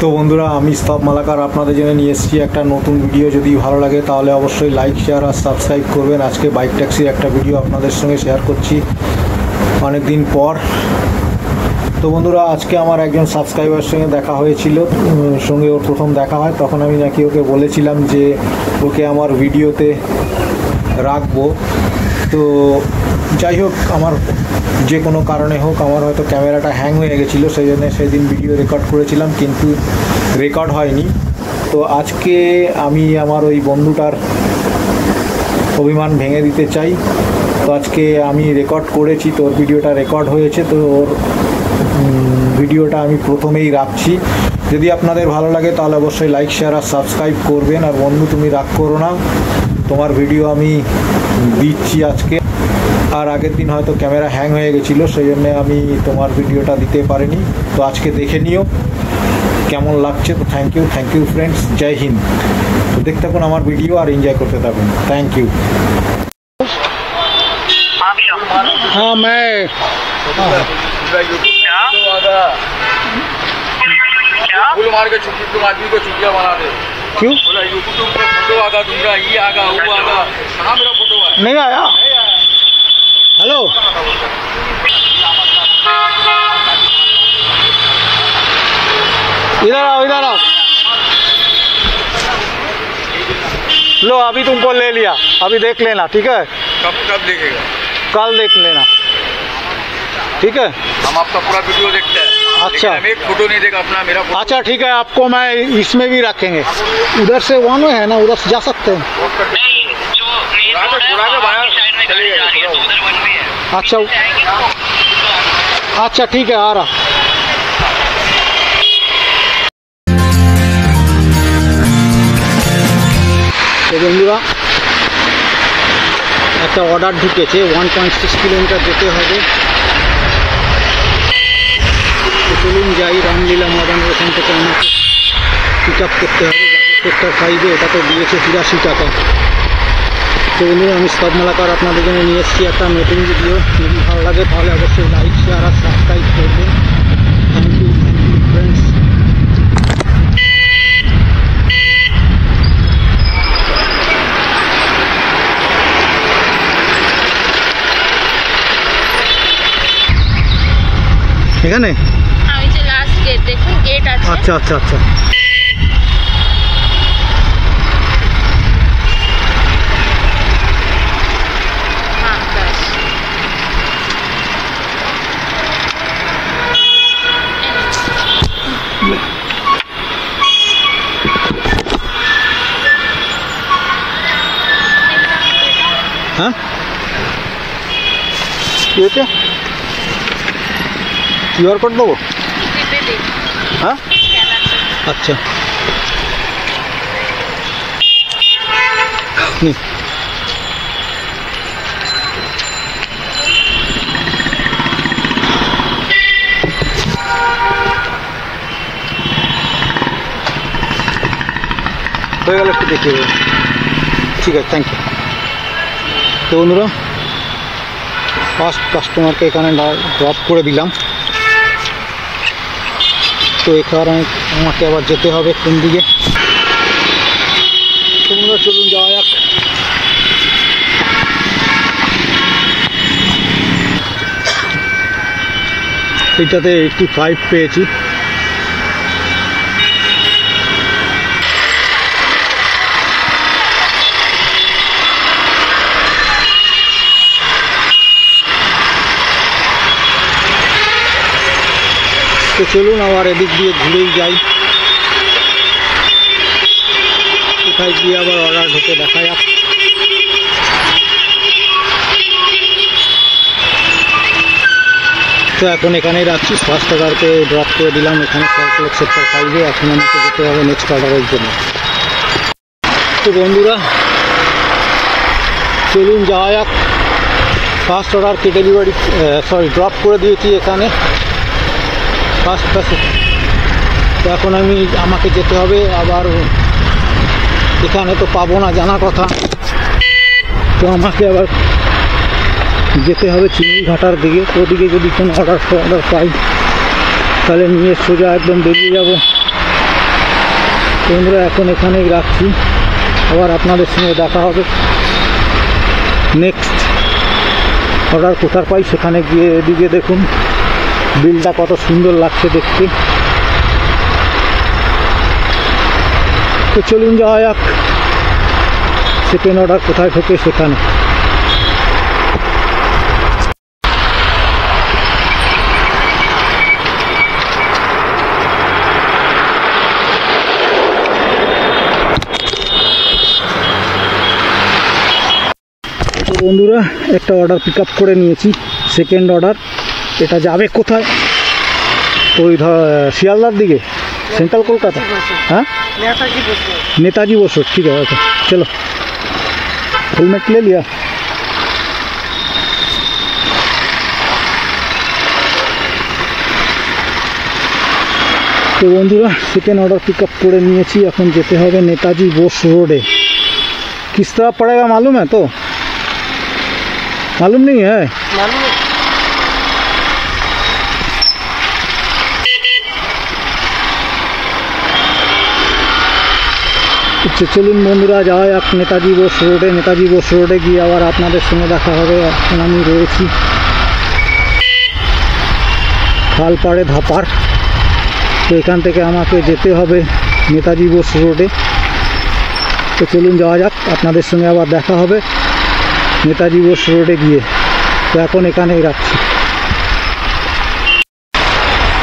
তো বন্ধুরা, আমি স্তব মালাকার আপনাদের জন্য নিয়ে এসেছি একটা নতুন ভিডিও। যদি ভালো লাগে তাহলে অবশ্যই লাইক, শেয়ার আর সাবস্ক্রাইব করবেন। আজকে বাইক ট্যাক্সির একটা ভিডিও আপনাদের সঙ্গে শেয়ার করছি অনেক দিন পর। তো বন্ধুরা, আজকে আমার একজন সাবস্ক্রাইবার সঙ্গে দেখা হয়েছিল, সঙ্গে ওর প্রথম দেখা হয়। তখন আমি নাকি ওকে বলেছিলাম যে ওকে আমার ভিডিওতে রাখবো। তো যাই হোক, আমার যে কোনো কারণে হোক, আমার হয়তো ক্যামেরাটা হ্যাং হয়ে গেছিলো, সেই জন্য সেদিন ভিডিও রেকর্ড করেছিলাম কিন্তু রেকর্ড হয়নি। তো আজকে আমি আমার ওই বন্ধুটার অভিমান ভেঙে দিতে চাই। তো আজকে আমি রেকর্ড করেছি, তো ওর ভিডিওটা রেকর্ড হয়েছে, তো ওর ভিডিওটা আমি প্রথমেই রাখছি। যদি আপনাদের ভালো লাগে তাহলে অবশ্যই লাইক, শেয়ার আর সাবস্ক্রাইব করবেন। আর বন্ধু, তুমি রাগ করো না, তোমার ভিডিও আমি দিচ্ছি আজকে। আর আগের দিন হয়তো ক্যামেরা হ্যাং হয়ে গেছিলো, সেই জন্য আমি তোমার ভিডিওটা দিতে পারিনি। তো আজকে দেখে নিও কেমন লাগছে। তো থ্যাংক ইউ ফ্রেন্ডস, জয় হিন্দ। তো দেখতে থাকুন আমার ভিডিও আর এনজয় করতে থাকুন। Thank you. हाँ, मैं फुल मार के छुट्टी तुम आदमी को छुट्टियां बना दे। क्यों? बोला यूट्यूब पे फोटो आगा दूंगा, ये आगा वो आगा। कहाँ मेरा फोटो है? नहीं आया। हेलो, इधर आओ, इधर आओ। लो, अभी तुमको ले लिया, अभी देख लेना, ठीक है? कब कब देखेगा? कल देख लेना, ठीक है? हम आपका पूरा वीडियो देखते हैं। अच्छा, हम एक फोटो नहीं देगा अपना, मेरा फोटो। अच्छा ठीक है, आपको मैं इसमें भी रखेंगे। उधर से वन है ना, उधर से जा सकते हैं। अच्छा अच्छा, ठीक है, आ रहा। তো বন্ধুরা, একটা অর্ডার ঢুকেছে, 1.6 কিলোমিটার যেতে হবে। তো চলুন যাই, রামলীলা ময়দানের ওখান থেকে আমাকে পিক আপ করতে হবে। সেক্টর 5-এ, এটা তো দিয়েছে 83 টাকা। তো বন্ধুরা, আমি স্তব মালাকার আপনাদের জন্য নিয়ে এসেছি একটা নতুন ভিডিও। যদি ভালো লাগে তাহলে অবশ্যই লাইক, শেয়ার আর সাবস্ক্রাইব করবেন। Thank you friends. এখানে আমি যে লাস্ট গেট, দেখুন গেট আছে। আচ্ছা আচ্ছা আচ্ছা, হ্যাঁ ব্যাস। হ্যাঁ কি হয়েছে? কিউআর কোড দেবো? হ্যাঁ, আচ্ছা নি। হয়ে গেল, একটু দেখিয়ে দেবো। ঠিক আছে, থ্যাংক ইউ। তো বন্ধুরা, ফার্স্ট কাস্টমারকে এখানে ড্রপ করে দিলাম। তো এখানে আমাকে আবার যেতে হবে কোন দিকে। তোমরা চলুন যাওয়া যাক। এটাতে 85 পেয়েছি। তো চলুন আবার এদিক দিয়ে ঘুরেই যাই, কোথায় গিয়ে আবার অর্ডার ঢুকে দেখা যাক। তো এখন এখানেই রাখছি, ফার্স্ট অর্ডারকে ড্রপ করে দিলাম এখানে সল্টলেক সেক্টর 5-এ। এখন আমাকে যেতে হবে নেক্সট অর্ডারের জন্য। তো বন্ধুরা, চলুন যাওয়া যাক। ফার্স্ট অর্ডারকে ড্রপ করে দিয়েছি এখানে ফার্স্ট ক্লাসে। তো এখন আমাকে যেতে হবে আবার, এখানে তো পাবো না, জানা কথা। তো আমাকে আবার যেতে হবে চিংড়িঘাটার দিকে। ওদিকে যদি কোনো অর্ডার পাই তাহলে নিয়ে সোজা একদম বেরিয়ে যাব আমরা এখন এখানেই রাখছি, আবার আপনাদের সঙ্গে দেখা হবে নেক্সট অর্ডার কোথায় পাই সেখানে গিয়ে। এদিকে দেখুন বিলটা কত সুন্দর লাগছে দেখতে। তো চলুন যাওয়া যাক সেকেন্ড অর্ডার কোথায় ঢোকে সেখানে। বন্ধুরা একটা অর্ডার পিক আপ করে নিয়েছি, সেকেন্ড অর্ডার। এটা যাবে কোথায়? ওই শিয়ালদার দিকে, সেন্ট্রাল কলকাতা। হ্যাঁ, नेताजी बस रोड। ठीक है, ओके चलो। हेलमेट ले लिया? तो बंधुरा सेकेंड ऑर्डर पिकअप করে নিয়েছি, এখন যেতে হবে नेताजी बोस रोडे। किस तरह पड़ेगा मालूम है? तो मालूम नहीं है? मालूम है। চলুন বন্ধুরা যাওয়া যাক নেতাজি বোস রোডে। নেতাজি বোস রোডে গিয়ে আবার আপনাদের সঙ্গে দেখা হবে। এখন আমি রয়েছি খালপাড়ে ধাপার। তো এখান থেকে আমাকে যেতে হবে নেতাজি বোস রোডে। তো চলুন যাওয়া যাক, আপনাদের সঙ্গে আবার দেখা হবে নেতাজি বোস রোডে গিয়ে। তো এখন এখানেই রাখছি।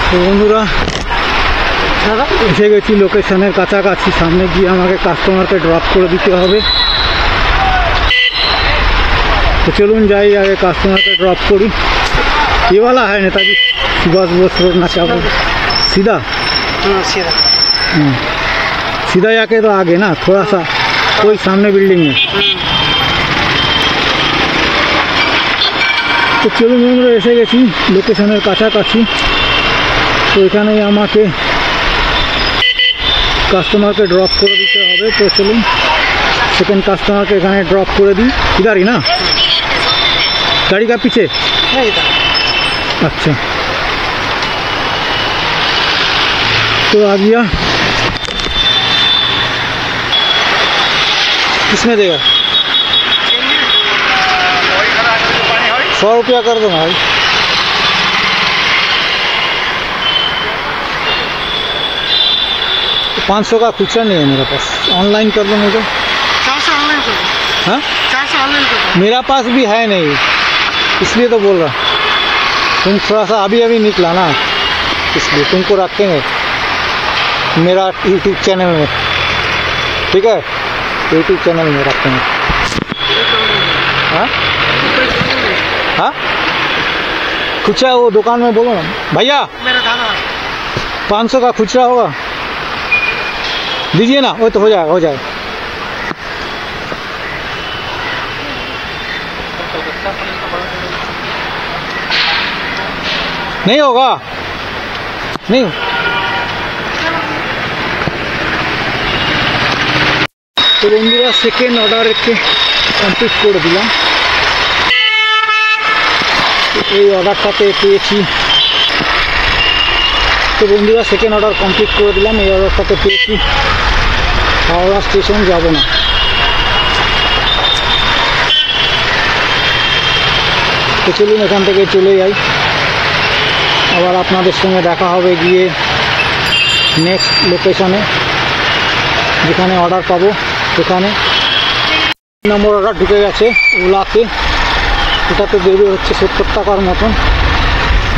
তো বন্ধুরা এসে গেছি লোকেশনের কাছাকাছি। সামনে গিয়ে আমাকে কাস্টমারকে ড্রপ করে দিতে হবে। तो चलून जाइए आगे कस्टमर को ड्रॉप करी। ये वाला है नेताजी सुभाष बोस रोड ना क्या सीधा? सीधा सीधा जाके तो आगे ना थोड़ा सा कोई सामने बिल्डिंग है। तो चलून আমরা এসে গেছি লোকেশনের কাছাকাছি। তো এখানেই আমাকে कस्टमर के ड्रॉप कर दीते हैं। तो चलून सेकेंड कस्टमर के एखाने ड्रॉप कर दी। इधर ही ना गाड़ी का पीछे? अच्छा तो आ गया। किसमें देगा? 100 रुपया कर दो ना भाई। तो 500 का खुचरा नहीं है मेरे पास, ऑनलाइन कर दो मुझे। 400 ऑनलाइन कर दो। हाँ 400 ऑनलाइन कर दो। मेरा पास भी है नहीं, इसलिए तो बोल रहा। तुम थोड़ा सा अभी अभी निकला ना, इसलिए तुमको रखेंगे मेरा यूट्यूब चैनल में। ठीक है, यूट्यूब चैनल में रखेंगे। हाँ हाँ खुचरा वो दुकान में बोलो ना भैया, मेरा दादा 500 का खुचरा होगा दीजिए ना। वो तो हो जाएगा, हो जाएगा। नहीं होगा? नहीं तो बंधुरा सेकेंड ऑर्डर के कमप्लीट कर दिलाम। এই অর্ডারটাতে পেয়েছি। তো বন্ধুরা সেকেন্ড অর্ডার কমপ্লিট করে দিলাম। এই অর্ডারটাতে পেয়েছি হাওড়া স্টেশন যাব না। তো চলুন এখান থেকে চলে যাই, আবার আপনাদের সঙ্গে দেখা হবে গিয়ে নেক্সট লোকেশনে যেখানে অর্ডার পাবো সেখানে। নম্বর অর্ডার ঢুকে গেছে ওলাতে, এটাতে দেবে হচ্ছে 70 টাকার মতন।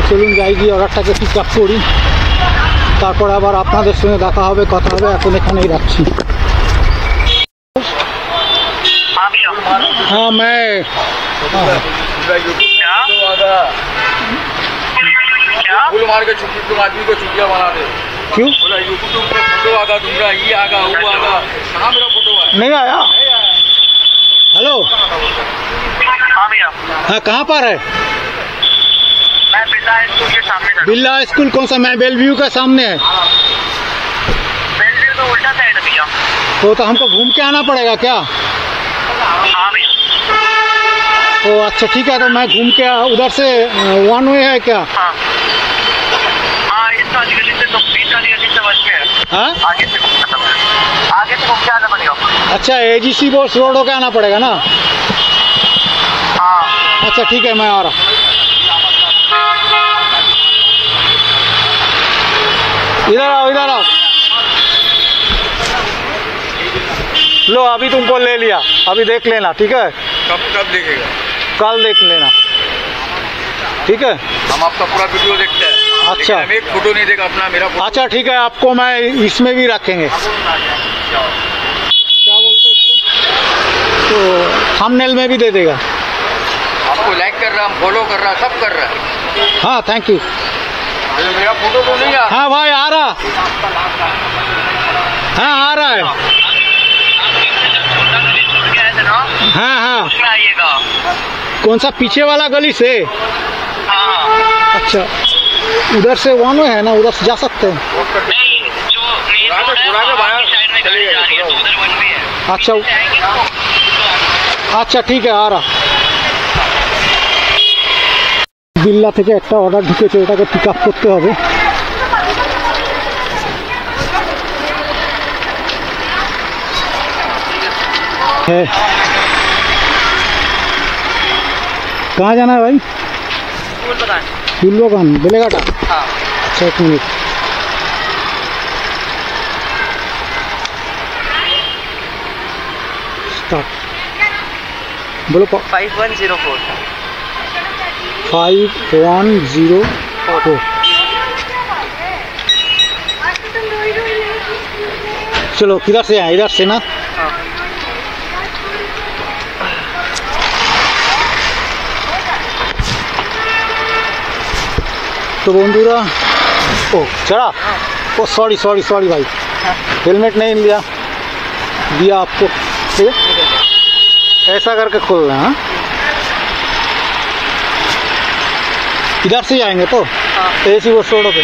চলুন যাই গিয়ে অর্ডারটাকে পিক আপ করি, তারপরে আবার আপনাদের সঙ্গে দেখা হবে, কথা হবে। এখন এখানেই রাখছি। हाँ मैं फूल मार के छुट्टी तुम आदमी को छुट्टियां बना दे। क्यों? बोला यूट्यूब पे फोटो आगा दूंगा, ये आगा वो आगा। कहाँ मेरा फोटो है? नहीं आया। हेलो हाँ कहाँ पर है? मैं बिरला स्कूल के सामने खड़ा हूँ। बिरला स्कूल कौन सा? मैं बेलव्यू का सामने है। बेलव्यू तो उल्टा साइड है भैया। तो हमको घूम के आना पड़ेगा क्या? हाँ भैया। तो अच्छा ठीक है, तो मैं घूम के उधर से वन वे है क्या? हाँ हाँ, इस वाली गली से तो 20 वाली गली से बच के है। हाँ आगे से खत्म है। अच्छा AGC बोस रोड होके आना पड़ेगा ना? हाँ अच्छा ठीक है, मैं आ रहा। इधर आओ, इधर आओ। लो अभी तुमको ले लिया, अभी देख लेना, ठीक है? कब कब देखेगा? कल देख लेना, ठीक है? हम आपका पूरा वीडियो देखते हैं। अच्छा। लेकिन हम एक फोटो नहीं देगा अपना, मेरा फोटो। अच्छा ठीक है, आपको मैं इसमें भी रखेंगे। क्या बोलते उसको? तो थंबनेल में भी दे देगा। आपको लाइक कर रहा, हम फॉलो कर रहा, सब कर रहा है। हाँ थैंक यू। मेरा फोटो तो नहीं आ। हाँ भाई आ रहा, हाँ आ रहा है। हाँ हाँ, आइएगा। कौन सा पीछे वाला गली से? हाँ अच्छा, उधर से वन वे है ना, उधर से जा सकते हैं? नहीं, जो मेन रोड है बुरा के वहाँ बाहर की साइड में गाड़ी जा रही है, तो उधर वन वे है। अच्छा जाएंगे तो আচ্ছা ঠিক আছে, আর বিল্লা থেকে একটা অর্ডার ঢুকেছে, ওটাকে পিক আপ করতে হবে। है कहाँ जाना है भाई? फूलबागान बेलेघाटा। हाँ। अच्छा एक मिनट, स्टार्ट बोलो। 5104। 5104। चलो किधर से आए? इधर से ना? तो बंधुरा, ओ चढ़ा, ओ सॉरी सॉरी सॉरी भाई, हेलमेट नहीं लिया, दिया आपको, ठीक है? ऐसा करके खोलना है। हाँ? इधर से जाएंगे तो ऐसी वो रोड पे।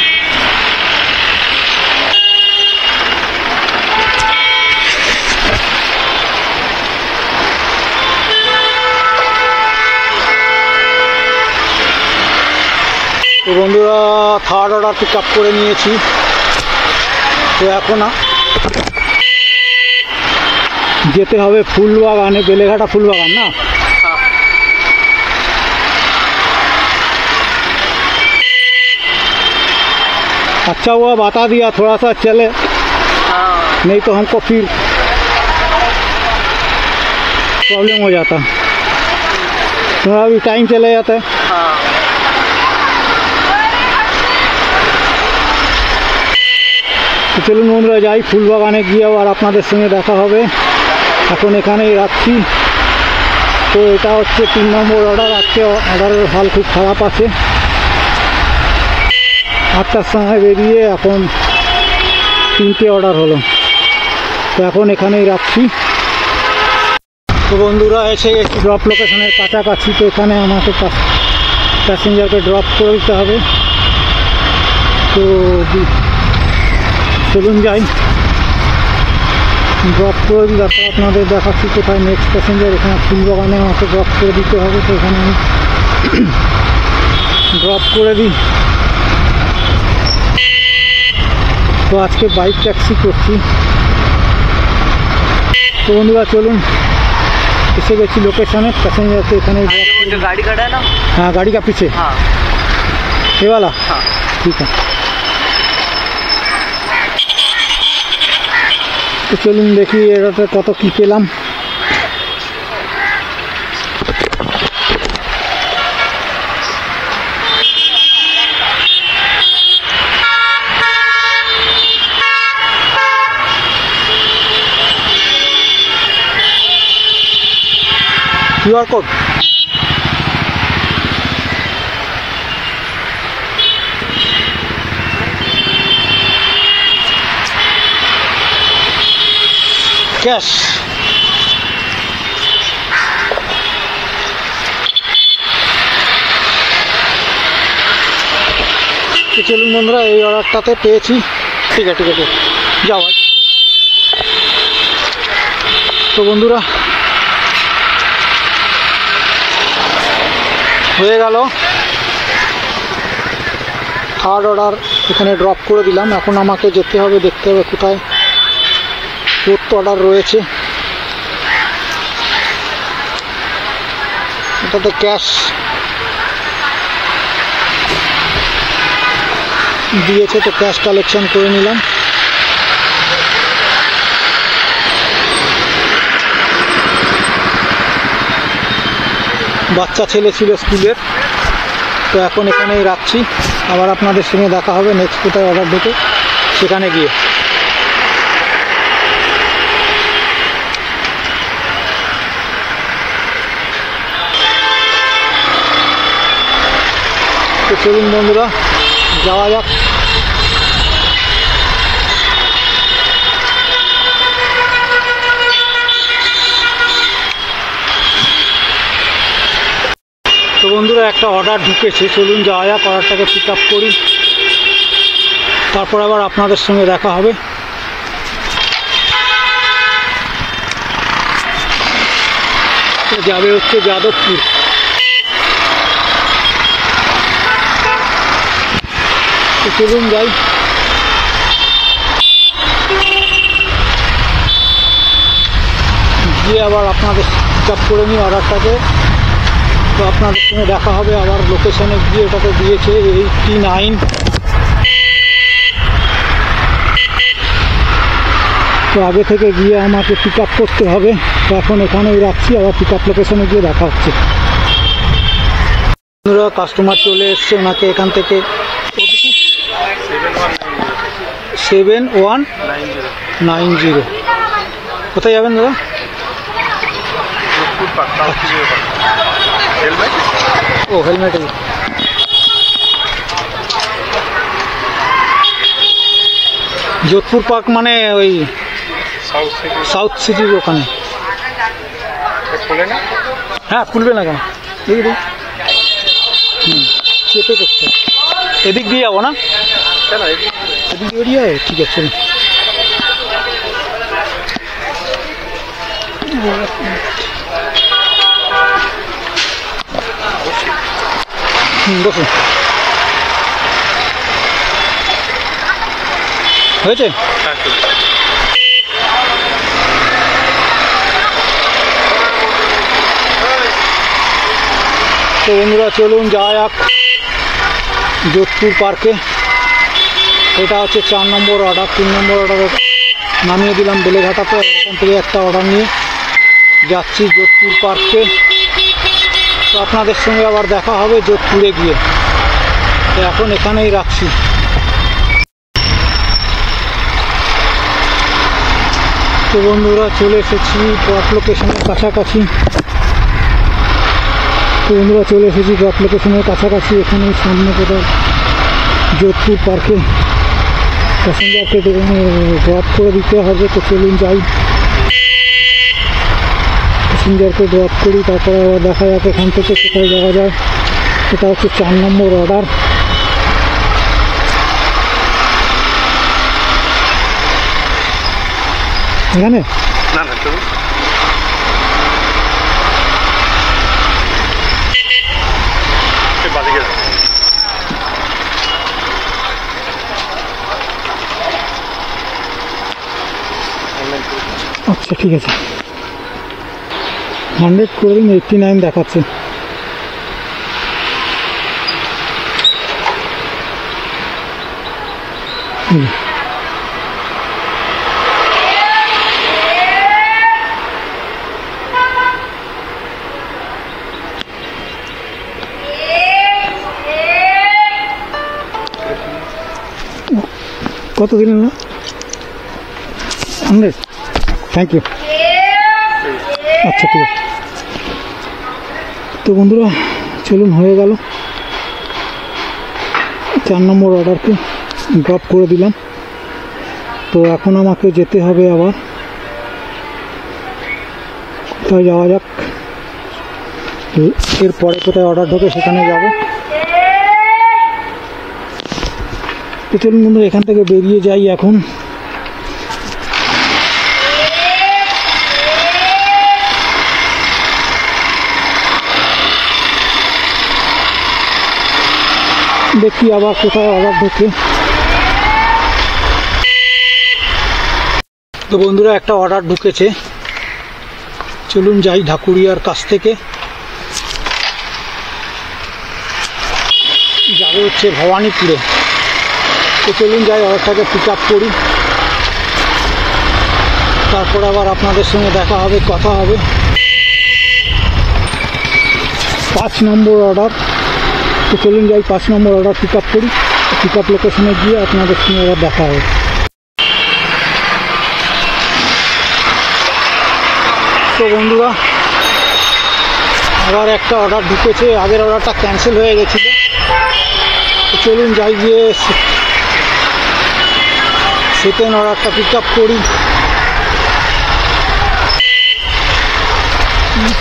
তো বন্ধুরা থার্ড অর্ডার পিক আপ করে নিয়েছি। তো এখন যেতে হবে फूलबागाने, बेलेघाटा फूलबागान ना? अच्छा हुआ बता दिया, थोड़ा सा चले, नहीं तो हमको फिर प्रॉब्लम हो जाता, थोड़ा भी टाइम चला जाता है। তো চলুন বন্ধুরা যাই, ফুলবাগানে গিয়ে আর আপনাদের সঙ্গে দেখা হবে। এখন এখানেই রাখছি। তো এটা হচ্ছে 3 নম্বর অর্ডার। আজকে অর্ডারের হাল খুব খারাপ আছে। 8টার সময় বেরিয়ে এখন 3টে অর্ডার হলো। তো এখন এখানেই রাখছি। তো বন্ধুরা এসে গেছি ড্রপ লোকেশনের কাছাকাছি। তো এখানে আমাকে প্যাসেঞ্জারকে ড্রপ করে দিতে হবে। তো চলুন যাই, ড্রপ করে দিই, তারপর আপনাদের দেখাচ্ছি কোথায় নেক্সট প্যাসেঞ্জার। এখানে ফুলবাগানে আমাকে ড্রপ করে দিতে হবে। তো এখানে আমি ড্রপ করে দিই। তো আজকে বাইক ট্যাক্সি করছি। তো বন্ধুরা চলুন, এসে গেছি লোকেশনে, पैसेंजर से এখানে जो गाड़ी खड़ा है ना? हाँ गाड़ी का पीछे। हाँ ये वाला? हाँ। ठीक है। তো চলুন দেখি এটাতে কত কি পেলাম। QR code cash. চলুন বন্ধুরা, এই অর্ডারটাতে পেয়েছি। ঠিক আছে ঠিক আছে, যাও ভাই। তো বন্ধুরা হয়ে গেল, থার্ড অর্ডার এখানে ড্রপ করে দিলাম। এখন আমাকে যেতে হবে, দেখতে হবে কোথায় ফোর্থ অর্ডার রয়েছে। সাথে ক্যাশ দিয়েছে, তো ক্যাশ কালেকশন করে নিলাম। বাচ্চা ছেলে ছিল স্কুলের, তো এখন এখানেই রাখছি। আবার আপনাদের সঙ্গে দেখা হবে নেক্সট কোথায় অর্ডার ঢুকে সেখানে গিয়ে। তো চলুন বন্ধুরা যাওয়া যাক। তো বন্ধুরা একটা অর্ডার ঢুকেছে, চলুন যাওয়া যাক, অর্ডারটাকে পিক আপ করি, তারপর আবার আপনাদের সঙ্গে দেখা হবে। তো যাবে হচ্ছে যাদবপুর। তো চলুন যাই। গিয়ে আবার আপনাদের পিক আপ করে নিই অর্ডারটাকে। তো আপনাদের সঙ্গে দেখা হবে আবার লোকেশানে গিয়ে। ওটাতে দিয়েছে 89। তো আগে থেকে গিয়ে আমাকে পিক আপ করতে হবে। তো এখন এখানেই রাখছি, আবার পিক আপ লোকেশানে গিয়ে দেখা হচ্ছে। কাস্টমার চলে এসছে, ওনাকে এখান থেকে 7190। কোথায় যাবেন দাদা? ও হেলমেট। যোধপুর পার্ক মানে ওই সাউথ সিটির ওখানে। হ্যাঁ খুলবে না কেন, দেখি চেপে করতে। এদিক দিয়ে যাবো না, এদিক দিয়ে বেরিয়ে যাবে। ঠিক আছে চলুন। বসুন। হয়েছে? তো বন্ধুরা চলুন যাওয়া যাক যোধপুর পার্কে। এটা হচ্ছে 4 নম্বর অর্ডার। 3 নম্বর অর্ডার নামিয়ে দিলাম বেলেঘাটাতে। এখান থেকে একটা অর্ডার নিয়ে যাচ্ছি যোধপুর পার্কে। তো আপনাদের সঙ্গে আবার দেখা হবে যোধপুরে গিয়ে। তো এখন এখানেই রাখছি। তো বন্ধুরা চলে এসেছি ড্রপ লোকেশনের কাছাকাছি। এখানে সামনে কোথাও যোধপুর পার্কে প্যাসেঞ্জারকে ড্রপ করে দিতে হবে। তো চলুন যাই, প্যাসেঞ্জারকে ড্রপ করি, তারপরে আবার দেখা যাক এখান থেকে কোথায় যাওয়া যায়। এটা হচ্ছে 4 নম্বর অর্ডার। এখানে আচ্ছা ঠিক আছে, 100 করে দিন। 89 দেখাচ্ছে। কত দিলেন না? 100। Thank you. আচ্ছা ঠিক আছে। তো বন্ধুরা চলুন, হয়ে গেল। 4 নম্বর অর্ডারকে ড্রপ করে দিলাম। তো এখন আমাকে যেতে হবে আবার কোথায় যাওয়া যাক। এরপরে কোথায় অর্ডার ঢোকে সেখানে যাব। তো চলুন বন্ধুরা এখান থেকে বেরিয়ে যাই এখন। দেখি আবার কোথায় অর্ডার ঢোকে। তো বন্ধুরা একটা অর্ডার ঢুকেছে, চলুন যাই ঢাকুরিয়ার কাছ থেকে। যাবে হচ্ছে ভবানীপুরে। তো চলুন যাই, অর্ডারটাকে পিক আপ করি, তারপর আবার আপনাদের সঙ্গে দেখা হবে, কথা হবে। 5 নম্বর অর্ডার। তো চলুন যাই 5 নম্বর অর্ডার পিক আপ করি। পিক আপ লোকেশনে গিয়ে আপনাদের সঙ্গে আবার দেখা হবে। তো বন্ধুরা, আবার একটা অর্ডার ঢুকেছে, আগের অর্ডারটা ক্যান্সেল হয়ে গেছিলো। তো চলুন যাই, গিয়ে সেকেন্ড অর্ডারটা পিক আপ করি।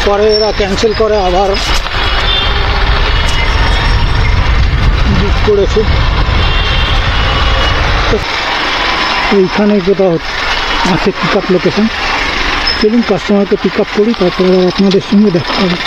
পরে এরা ক্যান্সেল করে আবার বুক করেছে। এইখানে কোথাও আছে পিক আপ লোকেশন। চলুন কাস্টমারকে পিক আপ করি, তারপরে আপনাদের সঙ্গে দেখা হবে।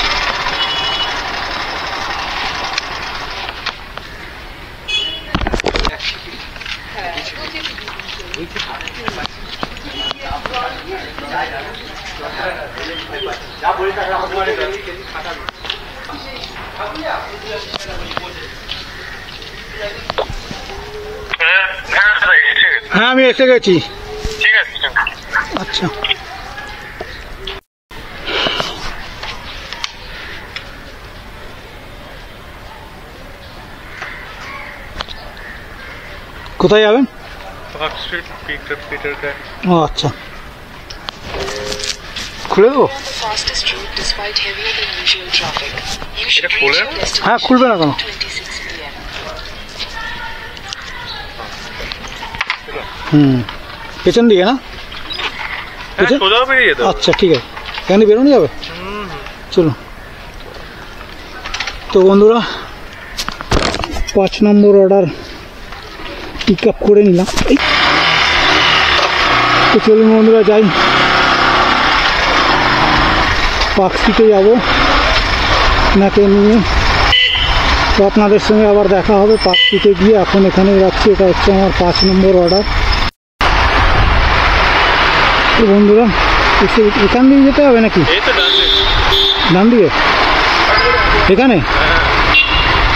হ্যাঁ, আমি এসে গেছি। ঠিক আছে। আচ্ছা, কোথায় যাবেন? ও আচ্ছা, খুলে দেবো? হ্যাঁ, খুলবে না কেন? পেছন দিকে না? আচ্ছা ঠিক আছে, এখানে বেরোনো যাবে। চলো। তো বন্ধুরা, 5 নম্বর অর্ডার পিক আপ করে নিলাম। তো চলুন বন্ধুরা যাই, পার্ক স্ট্রিটে যাবো নাকে নিয়ে। তো আপনাদের সঙ্গে আবার দেখা হবে পার্ক স্ট্রিটে গিয়ে। এখন এখানে রাখছি, এটা হচ্ছে আমার 5 নম্বর অর্ডার। তো বন্ধুরা, এখান দিয়ে যেতে হবে নাকি? ডান দিকে এখানে।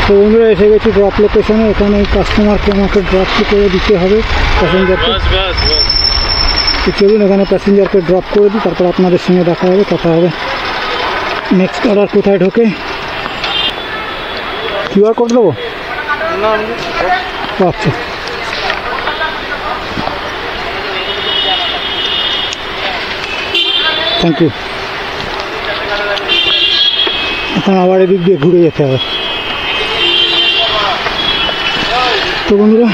তো বন্ধুরা, এসে গেছি ড্রপ লোকেশনে। এখানে কাস্টমারকে আমাকে ড্রপ করে দিতে হবে প্যাসেঞ্জারকে। তো চলুন এখানে প্যাসেঞ্জারকে ড্রপ করে দিই, তারপর আপনাদের সঙ্গে দেখা হবে, কথা হবে। নেক্সট অর্ডার কোথায় ঢোকে? কিউআর কোড দেবো? আচ্ছা, থ্যাংক ইউ। এখন আবার এদিক দিয়ে ঘুরে যেতে হবে। তো বন্ধুরা,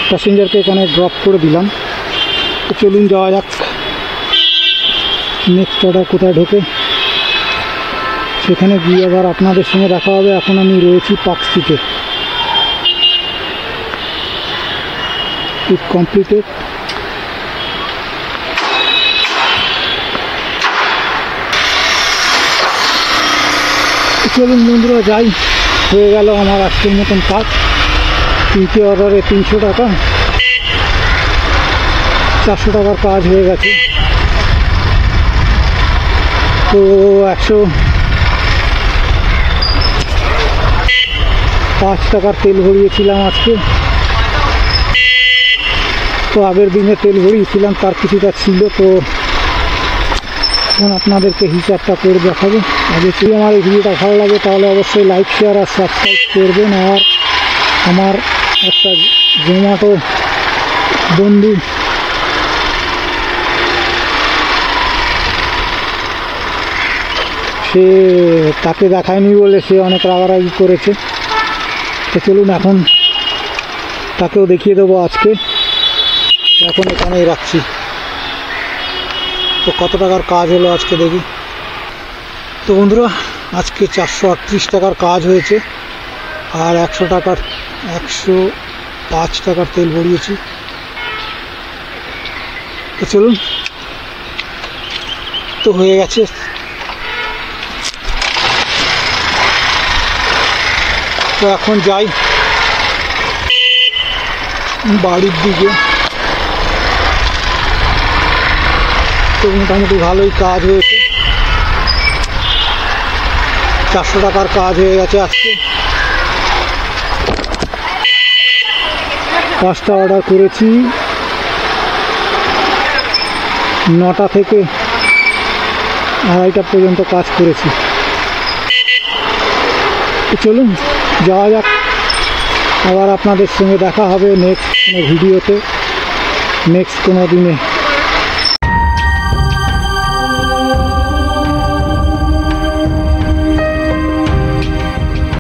প্যাসেঞ্জারকে এখানে ড্রপ করে দিলাম। তো চলুন যাওয়া যাক, নেক্সট অর্ডার কোথায় ঢোকে সেখানে গিয়ে আবার আপনাদের সঙ্গে দেখা হবে। এখন আমি রয়েছি পার্ক স্ট্রিটে। ইট কমপ্লিটেড। চলুন বন্ধুরা যাই, হয়ে গেল আমার আজকের মতন কাজ। 3টে অর্ডারে 300 টাকা, 400 টাকার কাজ হয়ে গেছে। তো 105 টাকার তেল ভরিয়েছিলাম আজকে। তো আগের দিনে তেল ভরিয়েছিলাম, তার কিছুটা ছিল। তো এখন আপনাদেরকে হিসাবটা করে দেখাবো। আর যদি আমার এই ভিডিওটা ভালো লাগে তাহলে অবশ্যই লাইক, শেয়ার আর সাবস্ক্রাইব করবেন। আর আমার একটা জোম্যাটো বন্ধু সে, তাকে দেখায়নি বলে সে অনেক রাগারাগি করেছে। তো চলুন এখন তাকেও দেখিয়ে দেবো আজকে। এখন এখানেই রাখছি। তো কত টাকার কাজ হলো আজকে দেখি। তো বন্ধুরা, আজকে 438 টাকার কাজ হয়েছে, আর 105 টাকার তেল ভরিয়েছি। তো চলুন, তো হয়ে গেছে। তো এখন যাই বাড়ির দিকে। তো মোটামুটি ভালোই কাজ হয়েছে। 400 টাকার কাজ হয়ে গেছে আজকে। 5টা অর্ডার করেছি, 9টা থেকে 2:30টা পর্যন্ত কাজ করেছি। তো চলুন যাওয়া যাক, আবার আপনাদের সঙ্গে দেখা হবে নেক্সট কোনো ভিডিওতে, নেক্সট কোনো দিনে।